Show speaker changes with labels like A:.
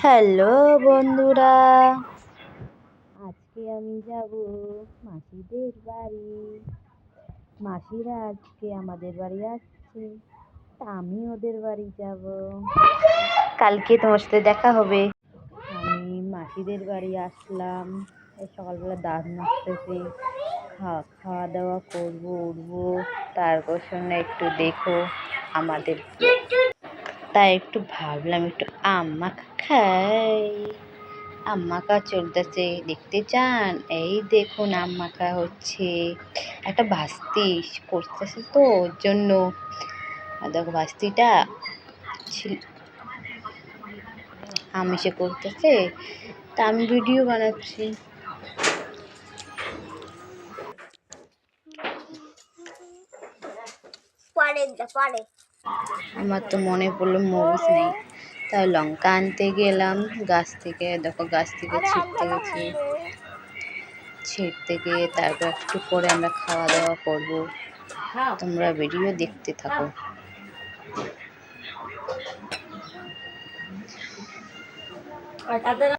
A: Hello বন্ধুরা, আজকে আমি যাব মাসিদের বাড়ি। মাসিরা আজকে আমাদের বাড়ি আসছে, তা আমি ওদের বাড়ি যাব। কালকে তোমার সাথে দেখা হবে। আমি মাসিদের বাড়ি আসলাম, এই সকালবেলা দাঁত মাজতেছি, খাওয়া দাওয়া করবো, উঠবো, তারপর শুনে একটু দেখো আমাদের, তাই একটু ভাবলাম একটু আম মাখা খাই। আম মাখা চলতেছে, দেখতে চান? এই দেখুন আম মাখা হচ্ছে, একটা ভাস্তি করতেছে তো ওর জন্য। দেখো ভাস্তিটা আমিষে করতেছে, তা আমি ভিডিও বানাচ্ছি। আমার তো মনে পড়লো মরিচ নেই, তাই লঙ্কা আনতে গেলাম গাছ থেকে। দেখো গাছ থেকে ছিঁড়তে গিয়ে তারপর একটু পরে আমরা খাওয়া দাওয়া করবো। তোমরা ভিডিও দেখতে থাকো।